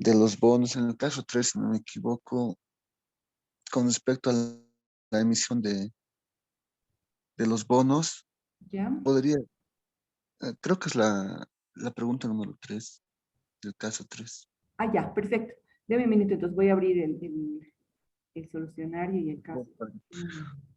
de los bonos. En el caso 3, si no me equivoco, con respecto a la emisión de los bonos, ¿Ya? podría, creo que es la pregunta número 3 del caso 3. Ah, ya, perfecto. Deme un minuto, entonces voy a abrir el solucionario y el caso. Mm.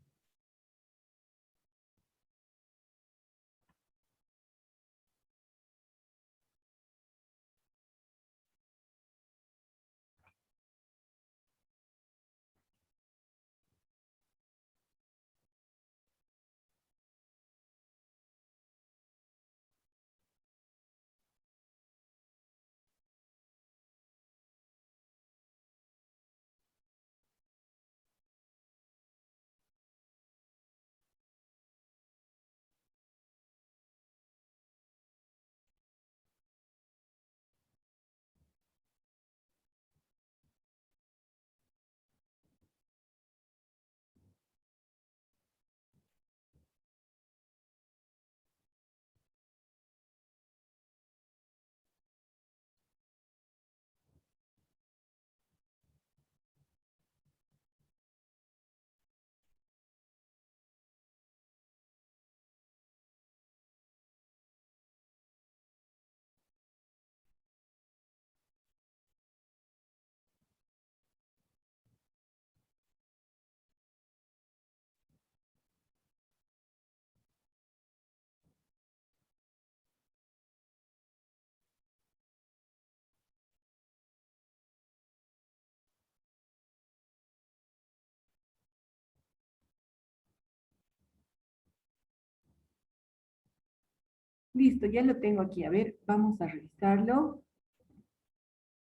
Listo, ya lo tengo aquí. A ver, vamos a revisarlo.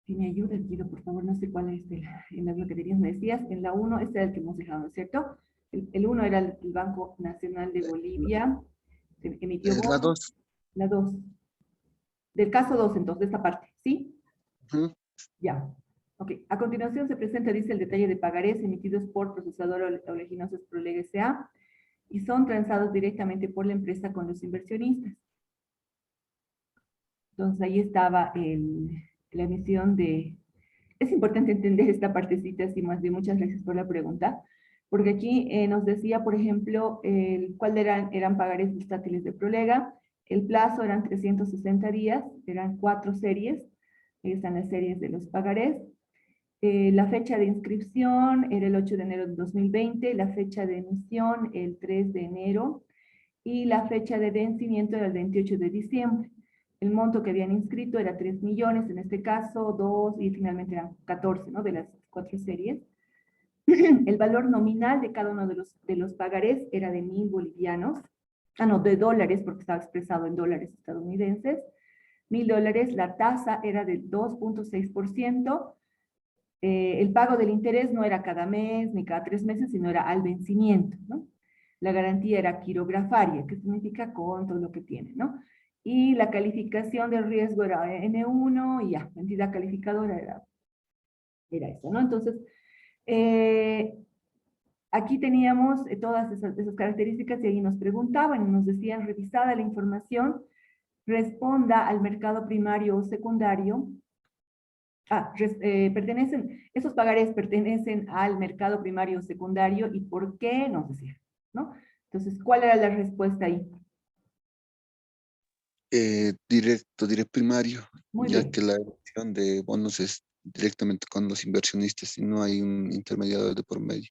Si me ayudas, Guido, por favor, no sé cuál es en las loterías me decías. En la uno, este era el que hemos dejado, ¿no es cierto? El 1 era el Banco Nacional de Bolivia, que emitió La bonos. 2. La 2, del caso 2, entonces, de esta parte, ¿sí? Ya. Ok. A continuación se presenta, dice, el detalle de pagarés emitidos por procesadora oleaginosa Proleg S.A. y son transados directamente por la empresa con los inversionistas. Entonces ahí estaba la emisión de... Es importante entender esta partecita, así más bien, muchas gracias por la pregunta, porque aquí nos decía, por ejemplo, cuál eran pagarés bursátiles de Prolega. El plazo eran 360 días, eran 4 series, ahí están las series de los pagarés. La fecha de inscripción era el 8 de enero de 2020, la fecha de emisión el 3 de enero y la fecha de vencimiento era el 28 de diciembre. El monto que habían inscrito era 3 millones, en este caso 2 y finalmente eran 14, ¿no? De las 4 series. El valor nominal de cada uno de los pagarés era de 1,000 bolivianos. Ah, no, de dólares, porque estaba expresado en dólares estadounidenses. 1,000 dólares, la tasa era del 2,6%. El pago del interés no era cada mes ni cada 3 meses, sino era al vencimiento, ¿no? La garantía era quirografaria, que significa con todo lo que tiene, ¿no? Y la calificación del riesgo era N1 y ya, la entidad calificadora era eso, ¿no? Entonces, eh, aquí teníamos todas esas características y ahí nos preguntaban y nos decían, revisada la información, responda al mercado primario o secundario. Esos pagarés pertenecen al mercado primario o secundario y por qué nos decían, ¿no? Entonces, ¿cuál era la respuesta ahí? Directo primario, Muy ya bien. que la emisión de bonos es directamente con los inversionistas y no hay un intermediario de por medio.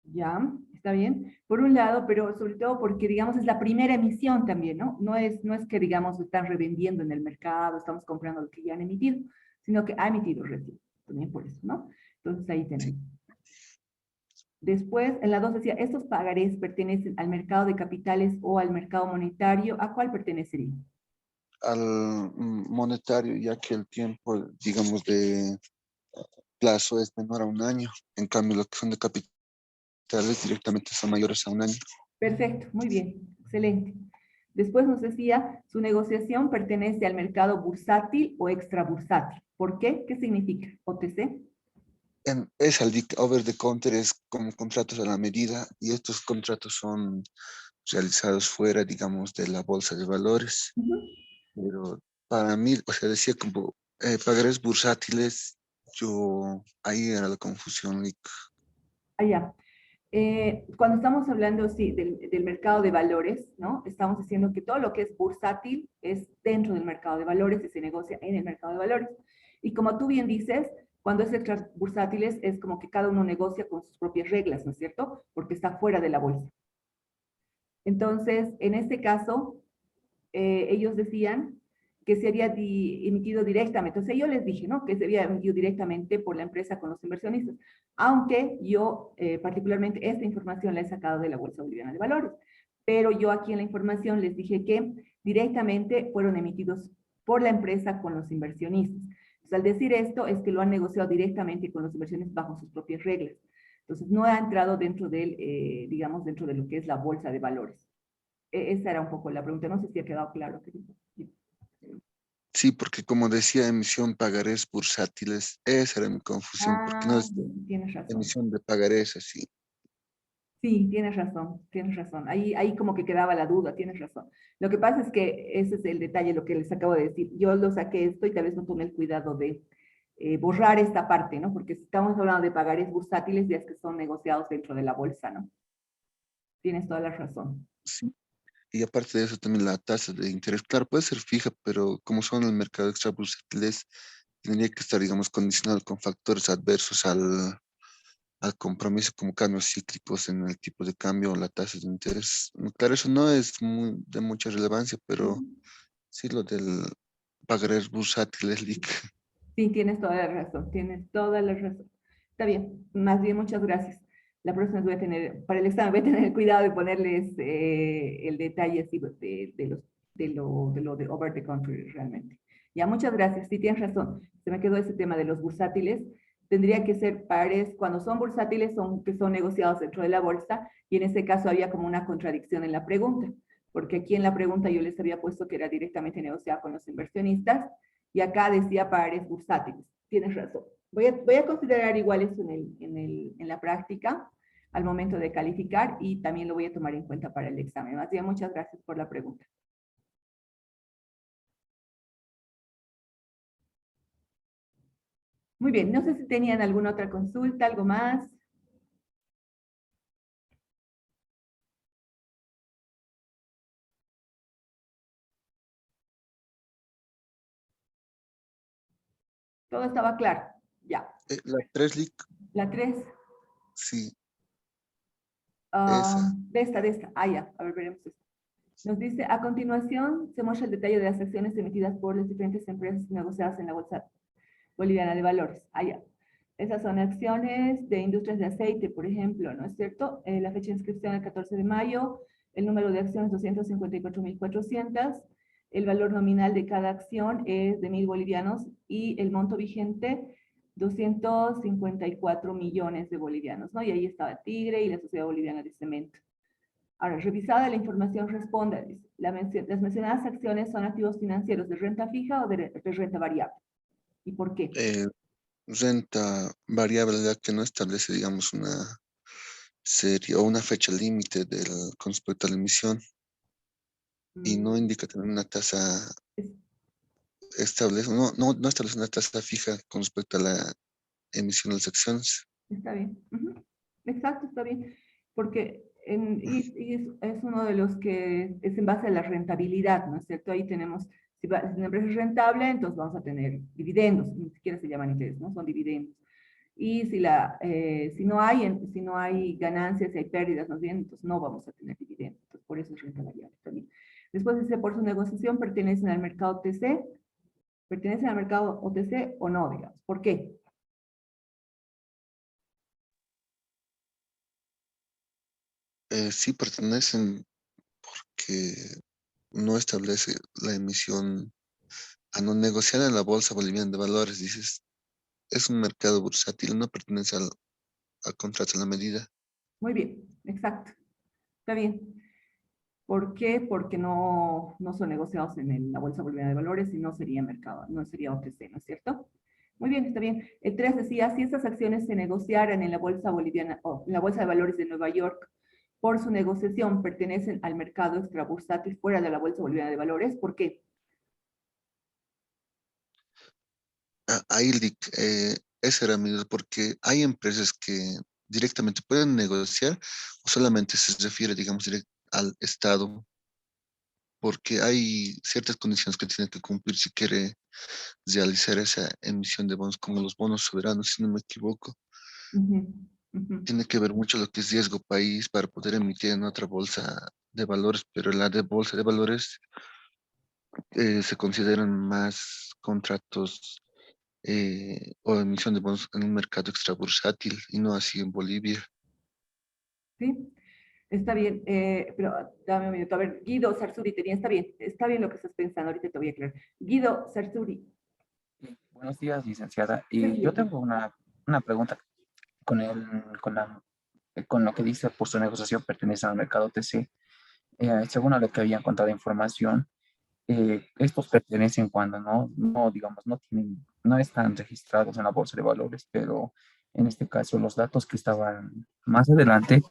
Ya, está bien. Por un lado, pero sobre todo porque, digamos, es la primera emisión también, ¿no? No es que, digamos, están revendiendo en el mercado, estamos comprando lo que ya han emitido, sino que ha emitido recién. También por eso, ¿no? Entonces ahí Sí. tenemos. Después, en la 2 decía, estos pagarés pertenecen al mercado de capitales o al mercado monetario. ¿A cuál pertenecería? Al monetario, ya que el tiempo, digamos, de plazo es menor a un año. En cambio, los que son de capitales directamente son mayores a un año. Perfecto, muy bien, excelente. Después nos decía, su negociación pertenece al mercado bursátil o extrabursátil. ¿Por qué? ¿Qué significa? OTC. Es al over the counter, es como contratos a la medida y estos contratos son realizados fuera, digamos, de la bolsa de valores. Ujú. Pero para mí, o sea, decía como Pagarés bursátiles, yo, ahí era la confusión, Lick. Allá. Cuando estamos hablando, sí, del mercado de valores, ¿no? Estamos diciendo que todo lo que es bursátil es dentro del mercado de valores y se negocia en el mercado de valores. Y como tú bien dices, cuando es extra bursátiles es como que cada uno negocia con sus propias reglas, ¿no es cierto? Porque está fuera de la bolsa. Entonces, en este caso, ellos decían que se había emitido directamente. Entonces yo les dije, ¿no? Que se había emitido directamente por la empresa con los inversionistas. Aunque yo particularmente esta información la he sacado de la Bolsa Boliviana de Valores. Pero yo aquí en la información les dije que directamente fueron emitidos por la empresa con los inversionistas. Entonces, al decir esto es que lo han negociado directamente con los inversionistas bajo sus propias reglas. Entonces no ha entrado dentro del, digamos, dentro de lo que es la bolsa de valores. Esa era un poco la pregunta. No sé si ha quedado claro. Sí, porque como decía emisión pagarés bursátiles, esa era mi confusión, porque no Ah, es tienes razón. emisión de pagarés así. Sí, tienes razón, tienes razón. Ahí como que quedaba la duda, tienes razón. Lo que pasa es que ese es el detalle, lo que les acabo de decir. Yo lo saqué esto y tal vez no tomé el cuidado de borrar esta parte, ¿no? Porque si estamos hablando de pagares bursátiles, ya es que son negociados dentro de la bolsa, ¿no? Tienes toda la razón. Sí. Y aparte de eso, también la tasa de interés, claro, puede ser fija, pero como son el mercado extra bursátiles, tendría que estar, digamos, condicionado con factores adversos al compromiso como cambios cíclicos en el tipo de cambio o la tasa de interés. Claro, eso no es de mucha relevancia, pero Ujú. sí lo del pagarés bursátiles, Lick. Sí, tienes toda la razón, tienes toda la razón. Está bien, más bien muchas gracias. La próxima voy a tener, para el examen voy a tener cuidado de ponerles el detalle así de over the country realmente. Ya, muchas gracias. Sí, tienes razón. Se me quedó ese tema de los bursátiles. Tendría que ser pares, cuando son bursátiles, son que son negociados dentro de la bolsa, y en ese caso había como una contradicción en la pregunta, porque aquí en la pregunta yo les había puesto que era directamente negociado con los inversionistas, y acá decía pares bursátiles. Tienes razón. Voy a considerar igual eso en la práctica al momento de calificar y también lo voy a tomar en cuenta para el examen. Más bien, muchas gracias por la pregunta. Muy bien, no sé si tenían alguna otra consulta, algo más. Todo estaba claro. Ya. La 3, Lick, La 3. sí, esa. De esta. Ah, ya. A ver, veremos esto. Nos dice, a continuación se muestra el detalle de las acciones emitidas por las diferentes empresas negociadas en la Bolsa Boliviana de Valores. Allá. Esas son acciones de industrias de aceite, por ejemplo, ¿no es cierto? La fecha de inscripción el 14 de mayo, el número de acciones 254.400, el valor nominal de cada acción es de 1.000 bolivianos y el monto vigente 254 millones de bolivianos, ¿no? Y ahí estaba Tigre y la Sociedad Boliviana de Cemento. Ahora, revisada la información, responda, dice, las mencionadas acciones son activos financieros de renta fija o de renta variable. ¿Y por qué? Renta variable, ya que no establece, digamos, una serie o una fecha límite con respecto a la emisión y no Mm, indica tener una tasa es- establece, no establece una tasa fija con respecto a la emisión de las acciones. Está bien. Ujú. Exacto, está bien. Porque es uno de los que es en base a la rentabilidad, ¿no es cierto? Ahí tenemos, si una empresa es rentable, entonces vamos a tener dividendos, ni siquiera se llaman intereses, ¿no? Son dividendos. Y si no hay ganancias, si hay pérdidas, más bien, entonces no vamos a tener dividendos. Entonces, por eso es renta variable también. Después dice, por su negociación pertenecen al mercado OTC, pertenecen al mercado OTC o no, digamos. ¿Por qué? Sí pertenecen que no establece la emisión a no negociar en la Bolsa Boliviana de Valores, dices, es un mercado bursátil, no pertenece al contrato en la medida. Muy bien, exacto. Está bien. ¿Por qué? Porque no son negociados en la Bolsa Boliviana de Valores y no sería mercado, no sería OTC, ¿no es cierto? Muy bien, está bien. El 3 decía, si estas acciones se negociaran en la Bolsa Boliviana o en la Bolsa de Valores de Nueva York, por su negociación pertenecen al mercado extrabursátil fuera de la Bolsa Boliviana de Valores. ¿Por qué? a ILDIC, esa era mi duda, porque hay empresas que directamente pueden negociar o solamente se refiere, digamos, al Estado, porque hay ciertas condiciones que tiene que cumplir si quiere realizar esa emisión de bonos, como los bonos soberanos, si no me equivoco. Ujú, ujú. Tiene que ver mucho lo que es riesgo país para poder emitir en otra bolsa de valores, pero la de bolsa de valores se consideran más contratos o emisión de bonos en un mercado extrabursátil y no así en Bolivia. Sí, está bien, pero dame un minuto. A ver, Guido Sarsuri, tenía, está bien lo que estás pensando, ahorita te voy a aclarar. Guido Sarsuri, Buenos días, licenciada. buen Y día. yo tengo una pregunta con con lo que dice por su negociación pertenece al mercado TC. Según a lo que habían contado información, estos pertenecen cuando digamos, no están registrados en la bolsa de valores, pero en este caso los datos que estaban más adelante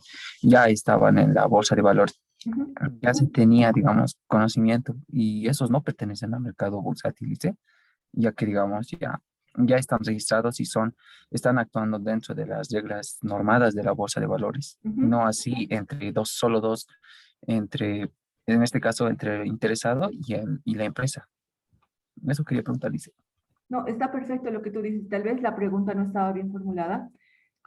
ya estaban en la bolsa de valores. Ujú, Ya se tenía, digamos, conocimiento y esos no pertenecen al mercado bursátil, ¿sí? Ya que digamos ya están registrados y están actuando dentro de las reglas normadas de la bolsa de valores, ujú. no así entre solo dos, entre, en este caso, entre el interesado y la empresa. Eso quería preguntar, Lice. No, está perfecto lo que tú dices. Tal vez la pregunta no estaba bien formulada.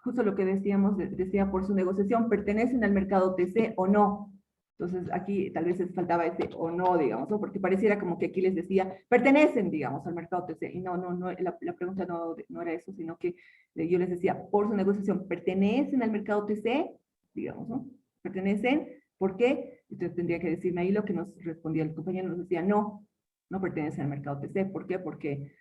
Justo lo que decíamos, decía por su negociación, ¿pertenecen al mercado TC o no? Entonces aquí tal vez les faltaba ese o no, digamos, ¿no? Porque pareciera como que aquí les decía, pertenecen, digamos, al mercado TC. Y no, la pregunta no era eso, sino que yo les decía, por su negociación, ¿pertenecen al mercado TC? Digamos, ¿no? ¿Pertenecen? ¿Por qué? Entonces tendría que decirme ahí lo que nos respondía el compañero, nos decía, no pertenecen al mercado TC. ¿Por qué? Porque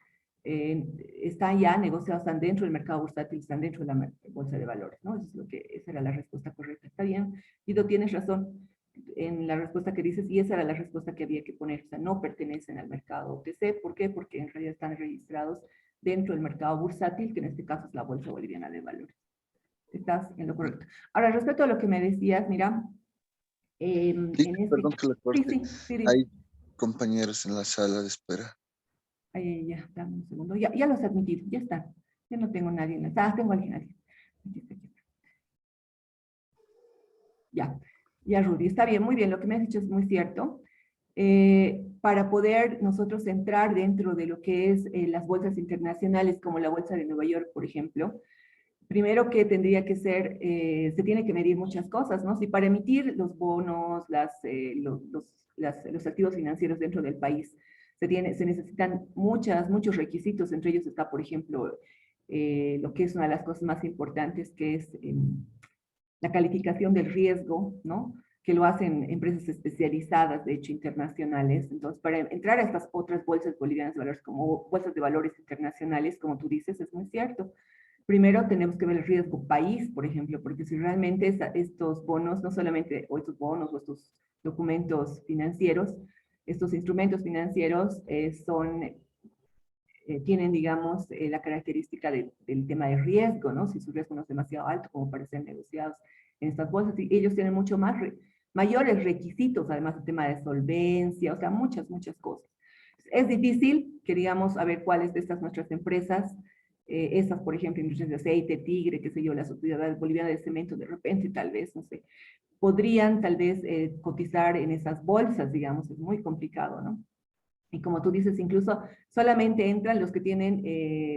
están ya negociados, están dentro del mercado bursátil, están dentro de la bolsa de valores, ¿no? Eso es esa era la respuesta correcta. Está bien, Guido, tienes razón en la respuesta que dices, y esa era la respuesta que había que poner, o sea, no pertenecen al mercado OTC. ¿Por qué? Porque en realidad están registrados dentro del mercado bursátil, que en este caso es la Bolsa Boliviana de Valores. Estás en lo correcto. Ahora, respecto a lo que me decías, mira, Sí, en este... perdón que le Sí, corte. sí, dime. Hay compañeros en la sala de espera. Ya, dame un segundo. Ya los he admitido, ya está. Ya no tengo nadie en la sala. Tengo a alguien. Aquí está, aquí está. Ya, ya, Rudy. Está bien, muy bien. Lo que me has dicho es muy cierto. Para poder nosotros entrar dentro de lo que es las bolsas internacionales, como la Bolsa de Nueva York, por ejemplo, primero que tendría que ser, se tiene que medir muchas cosas, ¿no? Si para emitir los bonos, los activos financieros dentro del país, se necesitan muchos requisitos, entre ellos está, por ejemplo, lo que es una de las cosas más importantes, que es la calificación del riesgo, ¿no? Que lo hacen empresas especializadas, de hecho, internacionales. Entonces, para entrar a estas otras bolsas bolivianas de valores, como bolsas de valores internacionales, como tú dices, es muy cierto. Primero tenemos que ver el riesgo país, por ejemplo, porque si realmente estos bonos, no solamente, o estos bonos, o estos documentos financieros, estos instrumentos financieros tienen, digamos, la característica del tema de riesgo, ¿no? Si su riesgo no es demasiado alto como para ser negociados en estas bolsas, y ellos tienen mucho mayores requisitos, además del tema de solvencia, o sea, muchas cosas. Es difícil que, digamos, a ver cuáles de estas nuestras empresas, estas, por ejemplo, Industrias de Aceite, Tigre, qué sé yo, la Sociedad Boliviana de Cemento, de repente, tal vez, no sé, podrían tal vez cotizar en esas bolsas, digamos, es muy complicado, ¿no? Y como tú dices, incluso solamente entran los que tienen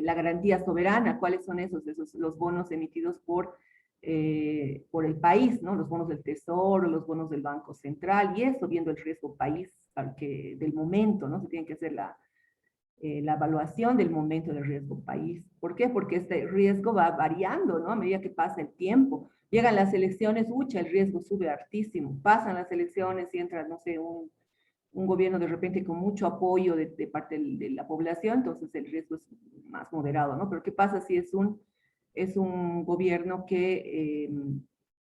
la garantía soberana. ¿Cuáles son esos? Los bonos emitidos por el país, ¿no? Los bonos del Tesoro, los bonos del Banco Central, y eso viendo el riesgo país del momento, ¿no? Se tiene que hacer la evaluación del momento del riesgo país. ¿Por qué? Porque este riesgo va variando, ¿no? A medida que pasa el tiempo. Llegan las elecciones, el riesgo sube hartísimo. Pasan las elecciones y entra, no sé, un gobierno de repente con mucho apoyo de parte de la población, entonces el riesgo es más moderado, ¿no? Pero ¿qué pasa si es un gobierno que,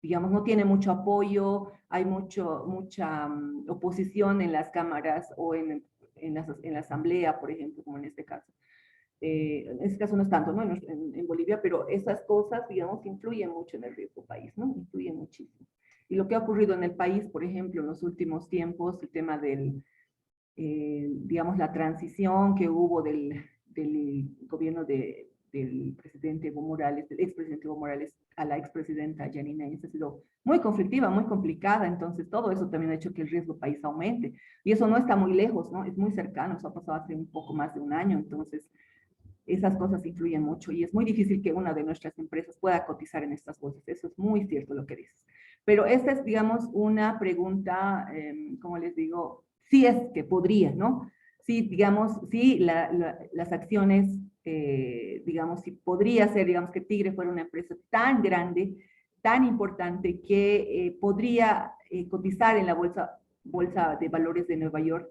digamos, no tiene mucho apoyo, hay mucha oposición en las cámaras o en la asamblea, por ejemplo, como en este caso? En este caso no es tanto, ¿no? En Bolivia, pero esas cosas, digamos, influyen mucho en el riesgo país, ¿no? Influyen muchísimo. Y lo que ha ocurrido en el país, por ejemplo, en los últimos tiempos, el tema digamos, la transición que hubo del gobierno del presidente Evo Morales, del expresidente Evo Morales, a la expresidenta Janine Áñez ha sido muy conflictiva, muy complicada, entonces todo eso también ha hecho que el riesgo país aumente. Y eso no está muy lejos, ¿no? Es muy cercano, eso ha pasado hace un poco más de un año, entonces esas cosas influyen mucho y es muy difícil que una de nuestras empresas pueda cotizar en estas bolsas. Eso es muy cierto lo que dices. Pero esta es, digamos, una pregunta, como les digo, sí es que podría, ¿no? Sí, digamos, sí, las acciones, digamos, sí podría ser, digamos, que Tigre fuera una empresa tan grande, tan importante, que podría cotizar en la bolsa de valores de Nueva York.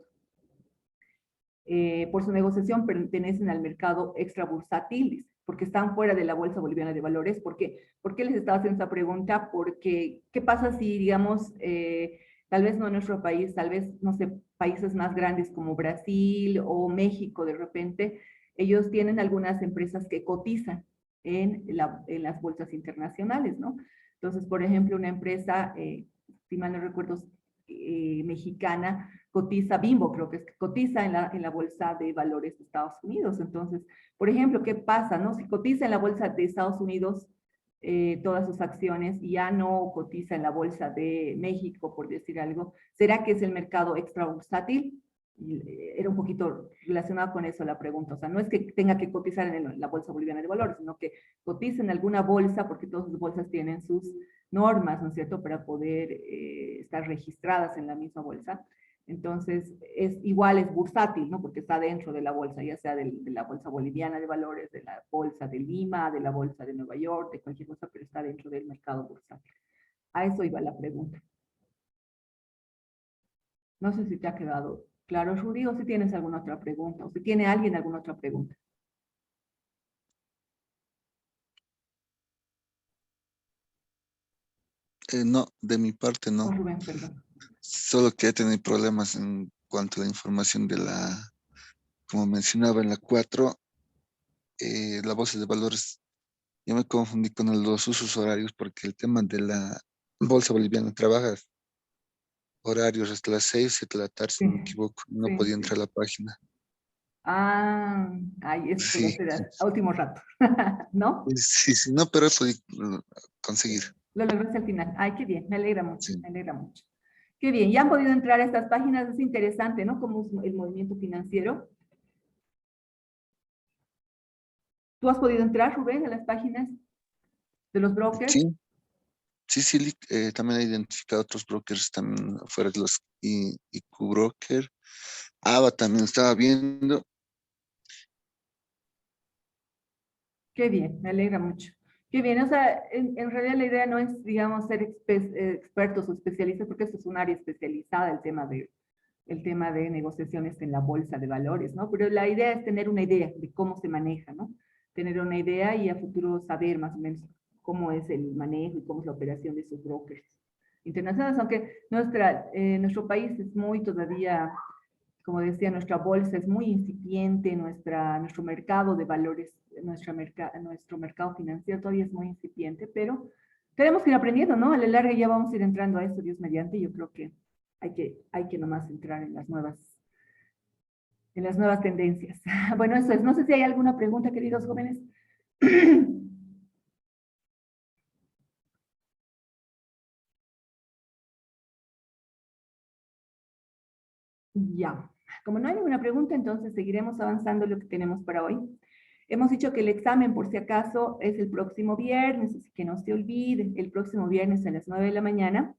Por su negociación pertenecen al mercado extrabursátil, porque están fuera de la Bolsa Boliviana de Valores. ¿Por qué les estaba haciendo esta pregunta? Porque, ¿qué pasa si, digamos, tal vez no en nuestro país, tal vez, no sé, países más grandes como Brasil o México, de repente, ellos tienen algunas empresas que cotizan en las bolsas internacionales, ¿no? Entonces, por ejemplo, una empresa, si mal no recuerdo, mexicana, cotiza, Bimbo creo que es que cotiza en la bolsa de valores de Estados Unidos. Entonces, por ejemplo, ¿qué pasa, no? Si cotiza en la bolsa de Estados Unidos todas sus acciones y ya no cotiza en la bolsa de México, por decir algo, ¿será que es el mercado extrabursátil? Era un poquito relacionado con eso la pregunta. O sea, no es que tenga que cotizar en la Bolsa Boliviana de Valores, sino que cotice en alguna bolsa, porque todas las bolsas tienen sus normas, ¿no es cierto?, para poder estar registradas en la misma bolsa. Entonces, igual es bursátil, ¿no? Porque está dentro de la bolsa, ya sea de la Bolsa Boliviana de Valores, de la Bolsa de Lima, de la Bolsa de Nueva York, de cualquier cosa, pero está dentro del mercado bursátil. A eso iba la pregunta. No sé si te ha quedado claro, Rudy, o si tienes alguna otra pregunta, o si tiene alguien alguna otra pregunta. No, de mi parte O no. Rubén, perdón. Solo que he tenido problemas en cuanto a la información como mencionaba en la 4, la bolsa de valores. Yo me confundí con los usos horarios porque el tema de la bolsa boliviana trabaja horarios hasta las 6, 7 de la tarde, si Sí, no me equivoco. No sí, podía sí. entrar a la página. Ay, eso quería Sí, hacer a último rato, ¿no? sí, sí, no, pero he podido conseguir. Lo lograste al final. Ay, qué bien, me alegra mucho, Sí. me alegra mucho. Qué bien, ya han podido entrar a estas páginas, es interesante, ¿no? Como es el movimiento financiero. ¿Tú has podido entrar, Rubén, a las páginas de los brokers? Sí, sí, sí, también he identificado otros brokers también fuera de los IQ Broker. ABA también estaba viendo. Qué bien, me alegra mucho. Qué bien, o sea, en realidad la idea no es, digamos, ser expertos o especialistas, porque esto es un área especializada, el tema de negociaciones en la bolsa de valores, ¿no? Pero la idea es tener una idea de cómo se maneja, ¿no? Tener una idea y a futuro saber más o menos cómo es el manejo y cómo es la operación de esos brokers internacionales, aunque nuestro país es muy todavía, como decía, nuestra bolsa es muy incipiente, nuestro mercado de valores, nuestro mercado financiero todavía es muy incipiente, pero tenemos que ir aprendiendo, ¿no? A la larga ya vamos a ir entrando a esto, Dios mediante, yo creo que hay que nomás entrar en las nuevas tendencias. Bueno, eso es. No sé si hay alguna pregunta, queridos jóvenes. Ya. Como no hay ninguna pregunta, entonces seguiremos avanzando lo que tenemos para hoy. Hemos dicho que el examen, por si acaso, es el próximo viernes, así que no se olviden, el próximo viernes a las 9 de la mañana.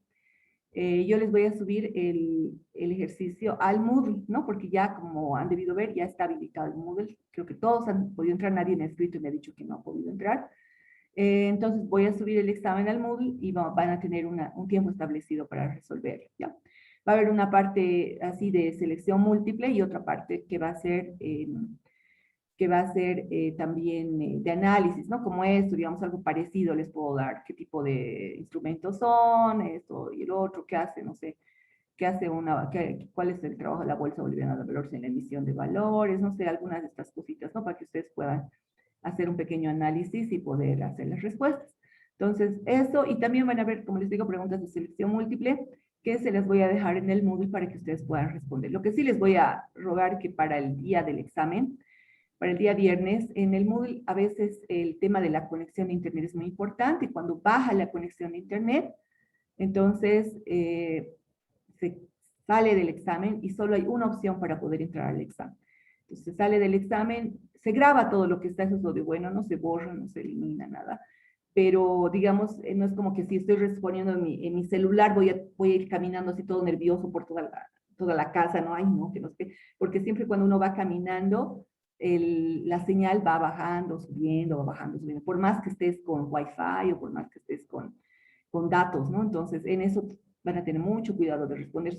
Yo les voy a subir el ejercicio al Moodle, ¿no? Porque ya, como han debido ver, ya está habilitado el Moodle. Creo que todos han podido entrar, nadie me ha escrito y me ha dicho que no ha podido entrar. Entonces voy a subir el examen al Moodle y van a tener un tiempo establecido para resolverlo, ¿ya? Va a haber una parte así de selección múltiple y otra parte que va a ser también de análisis, ¿no? Como esto, digamos, algo parecido les puedo dar, qué tipo de instrumentos son, esto y el otro, qué hace, no sé, cuál es el trabajo de la Bolsa Boliviana de Valores en la emisión de valores, no sé, algunas de estas cositas, ¿no? Para que ustedes puedan hacer un pequeño análisis y poder hacer las respuestas. Entonces, eso, y también van a ver, como les digo, preguntas de selección múltiple, que se las voy a dejar en el Moodle para que ustedes puedan responder. Lo que sí les voy a rogar que para el día del examen, para el día viernes. En el Moodle a veces el tema de la conexión de internet es muy importante, y cuando baja la conexión de internet, entonces se sale del examen y solo hay una opción para poder entrar al examen. Entonces se sale del examen, se graba todo lo que está, eso es lo de bueno, no se borra, no se elimina nada, pero digamos, no es como que si estoy respondiendo en mi celular voy a ir caminando así todo nervioso por toda la casa, no, ay no, que no sé, porque siempre cuando uno va caminando, la señal va bajando, subiendo, va bajando, subiendo, por más que estés con Wi-Fi o por más que estés con datos, ¿no? Entonces, en eso van a tener mucho cuidado de responder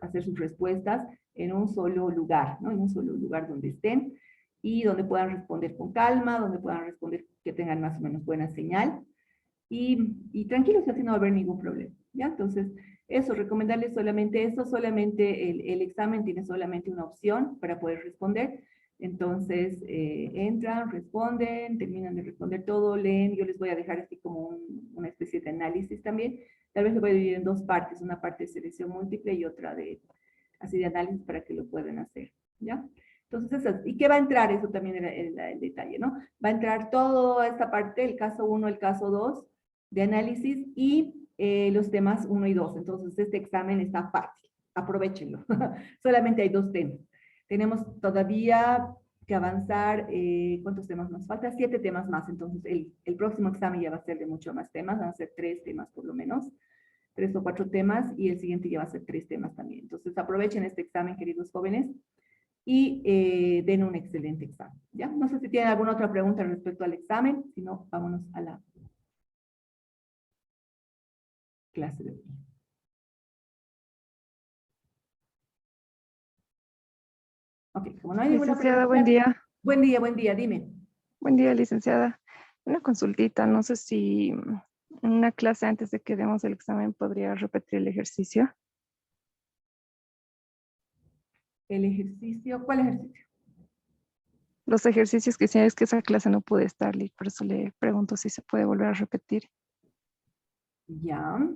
hacer sus respuestas en un solo lugar, ¿no? En un solo lugar donde estén y donde puedan responder con calma, donde puedan responder que tengan más o menos buena señal y tranquilos, así no va a haber ningún problema, ¿ya? Entonces, eso, recomendarles solamente eso, solamente el examen tiene solamente una opción para poder responder. Entonces, entran, responden, terminan de responder todo, leen. Yo les voy a dejar así como una especie de análisis también. Tal vez lo voy a dividir en dos partes, una parte de selección múltiple y otra así de análisis para que lo puedan hacer, ¿ya? Entonces, ¿y qué va a entrar? Eso también era el detalle, ¿no? Va a entrar toda esta parte, el caso 1, el caso 2 de análisis y los temas 1 y 2. Entonces, este examen está fácil, aprovechenlo. Solamente hay 2 temas. Tenemos todavía que avanzar, ¿cuántos temas nos falta? 7 temas más, entonces el próximo examen ya va a ser de mucho más temas, van a ser 3 temas por lo menos, 3 o 4 temas, y el siguiente ya va a ser 3 temas también. Entonces aprovechen este examen, queridos jóvenes, y den un excelente examen, ¿ya? No sé si tienen alguna otra pregunta respecto al examen, si no, vámonos a la clase de hoy. Ok, como no hay ninguna Licenciada, pregunta, buen día. buen día, dime. Buen día, licenciada. Una consultita, no sé si en una clase antes de que demos el examen podría repetir el ejercicio. El ejercicio, ¿cuál ejercicio? Los ejercicios que sí, es que esa clase no pude estar, por eso le pregunto si se puede volver a repetir. Ya.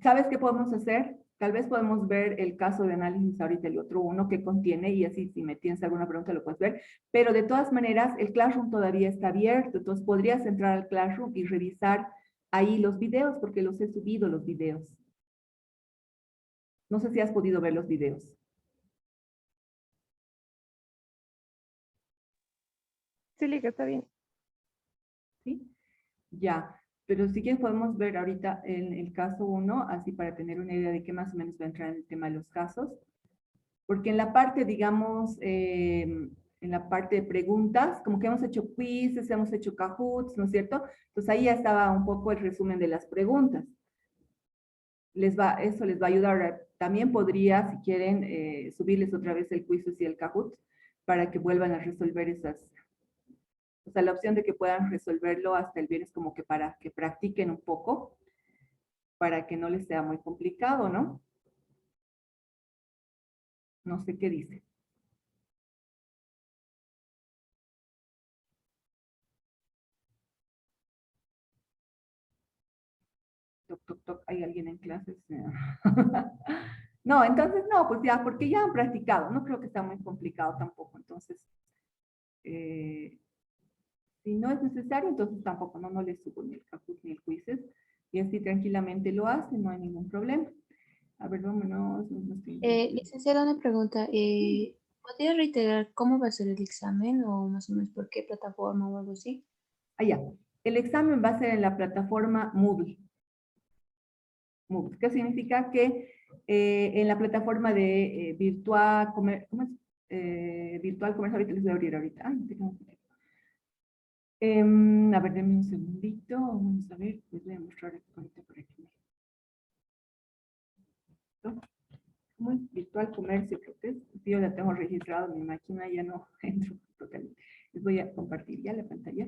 ¿Sabes qué podemos hacer? Tal vez podemos ver el caso de análisis ahorita, el otro uno que contiene, y así si me tienes alguna pregunta lo puedes ver. Pero de todas maneras, el Classroom todavía está abierto, entonces podrías entrar al Classroom y revisar ahí los videos, porque los he subido los videos. No sé si has podido ver los videos. Sí, Liga, está bien. ¿Sí? Ya. Pero si quieres podemos ver ahorita en el caso 1, así para tener una idea de qué más o menos va a entrar en el tema de los casos. Porque en la parte, digamos, en la parte de preguntas, como que hemos hecho quizzes, hemos hecho Kahoots, ¿no es cierto? Entonces ahí ya estaba un poco el resumen de las preguntas. Eso les va a ayudar. También podría, si quieren, subirles otra vez el quizzes y el Kahoot para que vuelvan a resolver esas. O sea, la opción de que puedan resolverlo hasta el viernes como que para que practiquen un poco, para que no les sea muy complicado, ¿no? No sé qué dice. Toc, toc, toc, ¿hay alguien en clases? No, entonces no, pues ya, porque ya han practicado, no creo que sea muy complicado tampoco, entonces, si no es necesario, entonces tampoco, no les subo ni el Kahoot ni el Quizzes, y así tranquilamente lo hacen, no hay ningún problema. A ver, vámonos. Licenciada, una pregunta. ¿Podría reiterar cómo va a ser el examen o más o menos por qué plataforma o algo así? Ya. El examen va a ser en la plataforma Moodle. Moodle. ¿Qué significa? Que en la plataforma de Virtual Comercio, ¿cómo es? Virtual Comercio, ahorita les voy a abrir ahorita. Ay, a ver, denme un segundito. Vamos a ver, les voy a mostrar ahorita por aquí. ¿Cómo es? Virtual Comercio, creo que es. Yo la tengo registrado en mi máquina, ya no entro totalmente. Les voy a compartir ya la pantalla.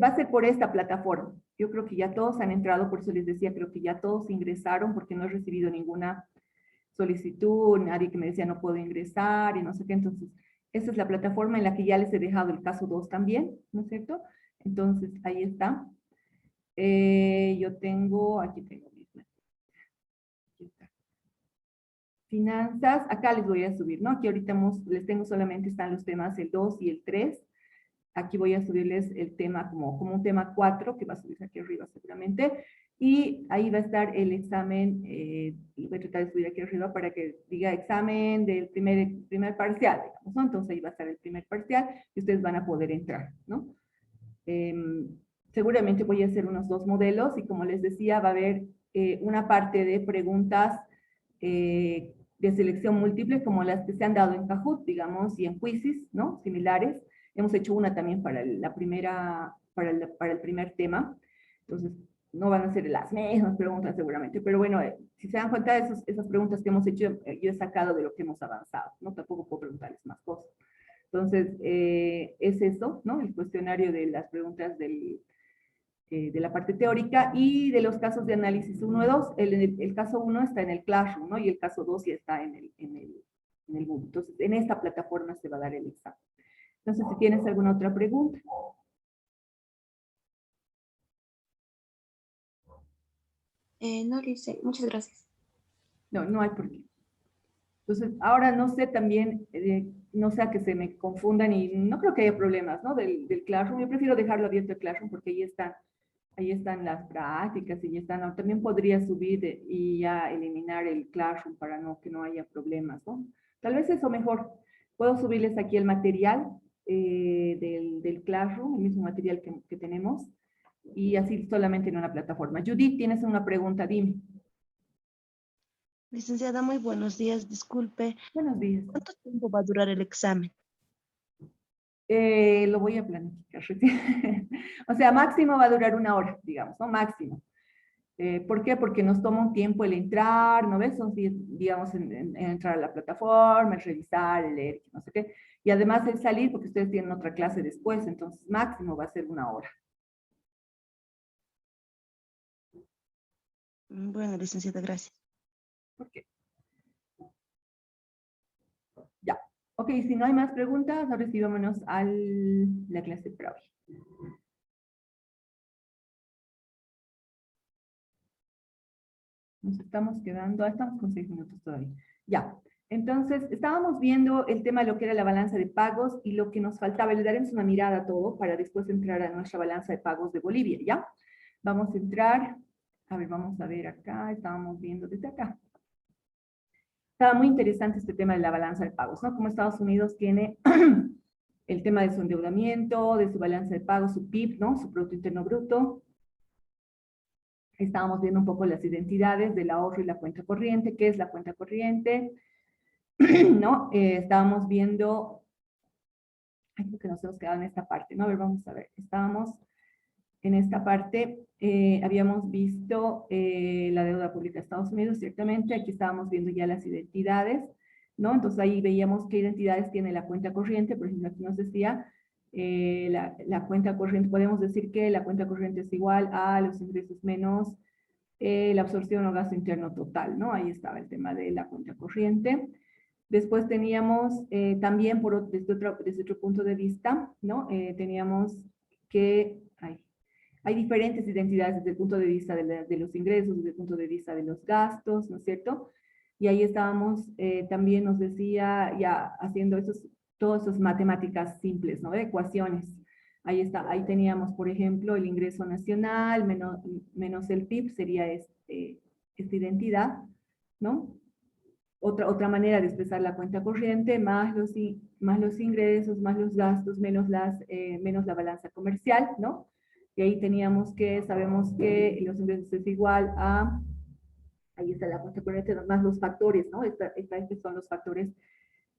Va a ser por esta plataforma. Yo creo que ya todos han entrado, por eso les decía, creo que ya todos ingresaron porque no he recibido ninguna solicitud, nadie que me decía no puedo ingresar y no sé qué. Entonces, esa es la plataforma en la que ya les he dejado el caso 2 también, ¿no es cierto? Entonces, ahí está. Yo tengo, aquí tengo misma. Aquí está. finanzas, acá les voy a subir, ¿no? Aquí ahorita les tengo solamente, están los temas el 2 y el 3. Aquí voy a subirles el tema como un tema 4, que va a subir aquí arriba seguramente. Y ahí va a estar el examen, lo voy a tratar de subir aquí arriba para que diga examen del primer parcial, digamos, ¿no? Entonces ahí va a estar el primer parcial y ustedes van a poder entrar, ¿no? Seguramente voy a hacer unos 2 modelos y como les decía, va a haber una parte de preguntas de selección múltiple como las que se han dado en Kahoot, digamos, y en Quizzes, ¿no? Similares. Hemos hecho una también para para el primer tema. Entonces, no van a ser las mismas preguntas seguramente, pero bueno, si se dan cuenta, esas preguntas que hemos hecho, yo he sacado de lo que hemos avanzado, ¿no? Tampoco puedo preguntarles más cosas. Entonces, es eso, ¿no? El cuestionario de las preguntas de la parte teórica y de los casos de análisis 1 y 2. El caso 1 está en el Classroom, ¿no? Y el caso 2 ya está en el Moodle. Entonces, en esta plataforma se va a dar el examen. Entonces, si tienes alguna otra pregunta. No, Lice, muchas gracias. No, no hay por qué. Entonces, ahora no sé también, no sea que se me confundan y no creo que haya problemas, ¿no? Del Classroom. Yo prefiero dejarlo abierto el Classroom porque ahí están las prácticas y ya están. También podría subir y ya eliminar el Classroom para que no haya problemas, ¿no? Tal vez eso mejor. Puedo subirles aquí el material del Classroom, el mismo material que tenemos, y así solamente en una plataforma. Judith, tienes una pregunta, dime. Licenciada, muy buenos días. Disculpe, Buenos días. ¿cuánto tiempo va a durar el examen? Lo voy a planificar. O sea, máximo va a durar 1 hora, digamos, ¿no? Máximo. ¿Por qué? Porque nos toma un tiempo el entrar, ¿no ves? Son, digamos, en entrar a la plataforma, el revisar, el leer, no sé qué. Y además el salir, porque ustedes tienen otra clase después, entonces máximo va a ser 1 hora. Bueno, licenciada, gracias. ¿Por qué? Ya. Ok, si no hay más preguntas, ahora sí vámonos a la clase para hoy. Nos estamos quedando, estamos con 6 minutos todavía. Ya, entonces estábamos viendo el tema de lo que era la balanza de pagos y lo que nos faltaba. Le daremos una mirada a todo para después entrar a nuestra balanza de pagos de Bolivia, ¿ya? Vamos a entrar, a ver, vamos a ver acá, estábamos viendo desde acá. Estaba muy interesante este tema de la balanza de pagos, ¿no? Como Estados Unidos tiene el tema de su endeudamiento, de su balanza de pagos, su PIB, ¿no? Su Producto Interno Bruto. Estábamos viendo un poco las identidades del ahorro y la cuenta corriente. ¿Qué es la cuenta corriente? ¿No? Estábamos viendo, creo que nos hemos quedado en esta parte, ¿no? A ver, vamos a ver. Estábamos en esta parte, habíamos visto la deuda pública de Estados Unidos, ciertamente. Aquí estábamos viendo ya las identidades, ¿no? Entonces ahí veíamos qué identidades tiene la cuenta corriente. Por ejemplo, aquí nos decía la cuenta corriente, podemos decir que la cuenta corriente es igual a los ingresos menos la absorción o gasto interno total, ¿no? Ahí estaba el tema de la cuenta corriente. Después teníamos también, desde otro punto de vista, ¿no? Teníamos que hay diferentes identidades desde el punto de vista de los ingresos, desde el punto de vista de los gastos, ¿no es cierto? Y ahí estábamos, también nos decía, ya haciendo todas esas matemáticas simples, ¿no? Ecuaciones. Ahí está, ahí teníamos, por ejemplo, el ingreso nacional menos el PIB sería esta identidad, ¿no? Otra manera de expresar la cuenta corriente, más los ingresos, más los gastos, menos la balanza comercial, ¿no? Y ahí sabemos que los ingresos es igual a, ahí está la cuenta corriente, más los factores, ¿no? Estos son los factores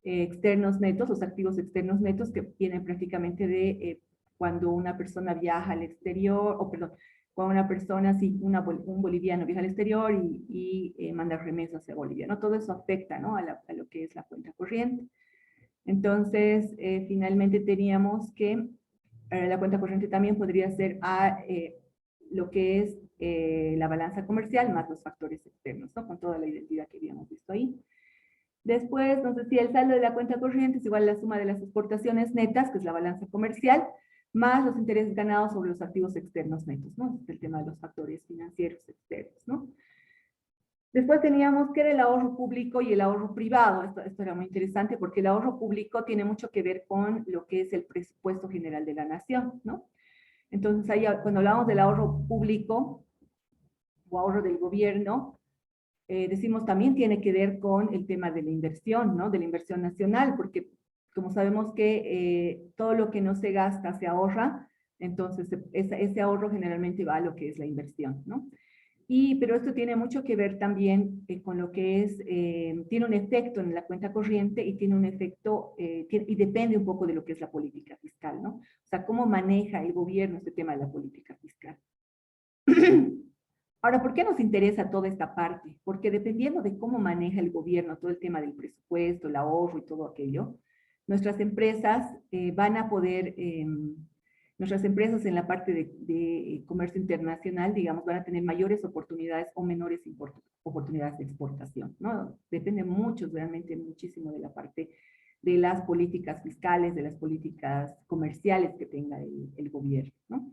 externos netos, los activos externos netos que vienen prácticamente de cuando una persona viaja al exterior, o perdón, cuando una persona, sí, un boliviano viaja al exterior y manda remesas hacia Bolivia, ¿no? Todo eso afecta, ¿no? a lo que es la cuenta corriente. Entonces, finalmente teníamos que la cuenta corriente también podría ser lo que es la balanza comercial más los factores externos, ¿no? Con toda la identidad que habíamos visto ahí. Después nos decía el saldo de la cuenta corriente es igual a la suma de las exportaciones netas, que es la balanza comercial, más los intereses ganados sobre los activos externos netos, ¿no? Es el tema de los factores financieros externos, ¿no? Después teníamos que era el ahorro público y el ahorro privado. Esto era muy interesante porque el ahorro público tiene mucho que ver con lo que es el presupuesto general de la nación, ¿no? Entonces, ahí, cuando hablamos del ahorro público o ahorro del gobierno, decimos también tiene que ver con el tema de la inversión, ¿no? De la inversión nacional, porque como sabemos que todo lo que no se gasta se ahorra, entonces ese ahorro generalmente va a lo que es la inversión, ¿no? Pero esto tiene mucho que ver también con lo que es, tiene un efecto en la cuenta corriente y tiene un efecto, y depende un poco de lo que es la política fiscal, ¿no? O sea, cómo maneja el gobierno este tema de la política fiscal. Ahora, ¿por qué nos interesa toda esta parte? Porque dependiendo de cómo maneja el gobierno todo el tema del presupuesto, el ahorro y todo aquello, nuestras empresas van a poder, nuestras empresas en la parte de comercio internacional, digamos, van a tener mayores oportunidades o menores oportunidades de exportación, ¿no? Depende mucho, realmente muchísimo de la parte de las políticas fiscales, de las políticas comerciales que tenga el gobierno, ¿no?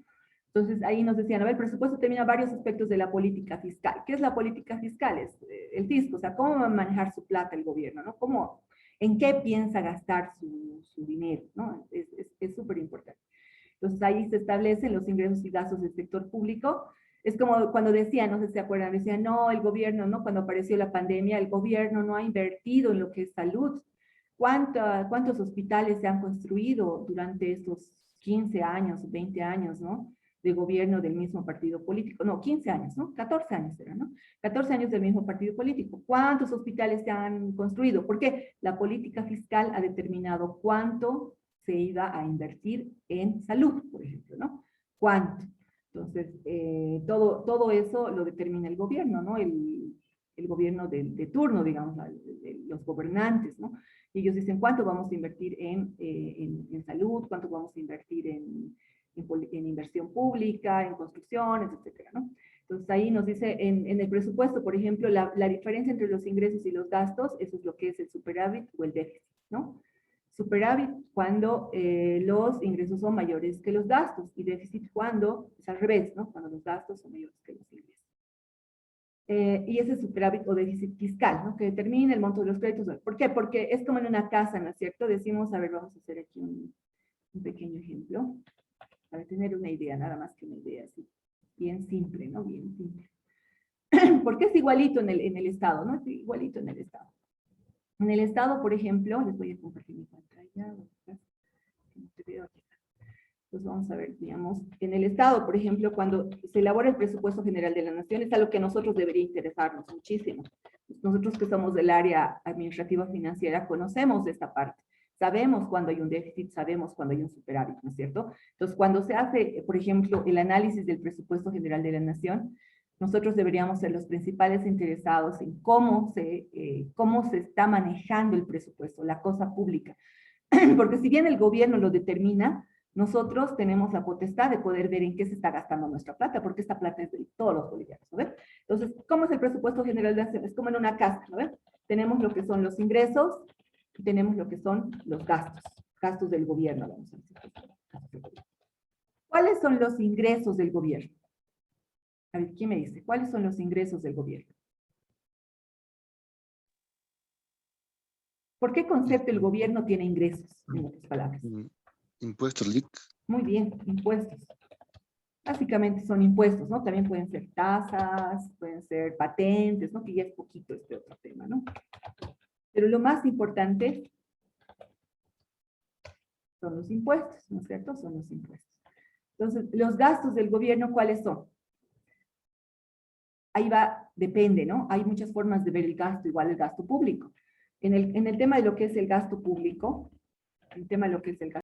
Entonces, ahí nos decían, a ver, el presupuesto termina varios aspectos de la política fiscal. ¿Qué es la política fiscal? Es el fisco, o sea, cómo va a manejar su plata el gobierno, ¿no? ¿Cómo, en qué piensa gastar su dinero, ¿no? Es súper importante. Entonces, ahí se establecen los ingresos y gastos del sector público. Es como cuando decían, no sé si se acuerdan, decían, no, el gobierno, ¿no? Cuando apareció la pandemia, el gobierno no ha invertido en lo que es salud. ¿Cuántos hospitales se han construido durante estos 15 años, 20 años, ¿no? De gobierno del mismo partido político, no, 15 años, ¿no? 14 años era, ¿no? 14 años del mismo partido político. ¿Cuántos hospitales se han construido? Porque la política fiscal ha determinado cuánto se iba a invertir en salud, por ejemplo, ¿no? ¿Cuánto? Entonces, todo eso lo determina el gobierno, ¿no? El gobierno de turno, digamos, los gobernantes, ¿no? Y ellos dicen, ¿cuánto vamos a invertir en salud? ¿Cuánto vamos a invertir en inversión pública, en construcciones, etcétera, ¿no? Entonces ahí nos dice, en el presupuesto, por ejemplo, la diferencia entre los ingresos y los gastos, eso es lo que es el superávit o el déficit, ¿no? Superávit cuando los ingresos son mayores que los gastos, y déficit cuando es al revés, ¿no? Cuando los gastos son mayores que los ingresos. Y ese superávit o déficit fiscal, ¿no? Que determina el monto de los créditos. ¿Por qué? Porque es como en una casa, ¿no es cierto? Decimos, a ver, vamos a hacer aquí un pequeño ejemplo para tener una idea, nada más que una idea así, bien simple, ¿no? Bien simple. Porque es igualito en el Estado, ¿no? Es igualito en el Estado. En el Estado, por ejemplo, les voy a compartir mi pantalla, no te veo aquí. Pues vamos a ver, digamos, en el Estado, por ejemplo, cuando se elabora el presupuesto general de la Nación, es algo que a nosotros debería interesarnos muchísimo. Nosotros que somos del área administrativa financiera, conocemos esta parte. Sabemos cuando hay un déficit, sabemos cuando hay un superávit, ¿no es cierto? Entonces, cuando se hace, por ejemplo, el análisis del presupuesto general de la Nación, nosotros deberíamos ser los principales interesados en cómo se está manejando el presupuesto, la cosa pública. Porque si bien el gobierno lo determina, nosotros tenemos la potestad de poder ver en qué se está gastando nuestra plata, porque esta plata es de todos los bolivianos, ¿no ven? Entonces, ¿cómo es el presupuesto general de la Nación? Es como en una casa, ¿no ven? Tenemos lo que son los ingresos y tenemos lo que son los gastos del gobierno, vamos a decir. ¿Cuáles son los ingresos del gobierno? A ver, ¿quién me dice? ¿Cuáles son los ingresos del gobierno? ¿Por qué concepto el gobierno tiene ingresos? En otras palabras. Impuestos, LIC. Muy bien, impuestos. Básicamente son impuestos, ¿no? También pueden ser tasas, pueden ser patentes, ¿no? Que ya es poquito este otro tema, ¿no? Pero lo más importante son los impuestos, ¿no es cierto? Son los impuestos. Entonces, los gastos del gobierno, ¿cuáles son? Ahí va, depende, ¿no? Hay muchas formas de ver el gasto, igual el gasto público. En el tema de lo que es el gasto público, el tema de lo que es el gasto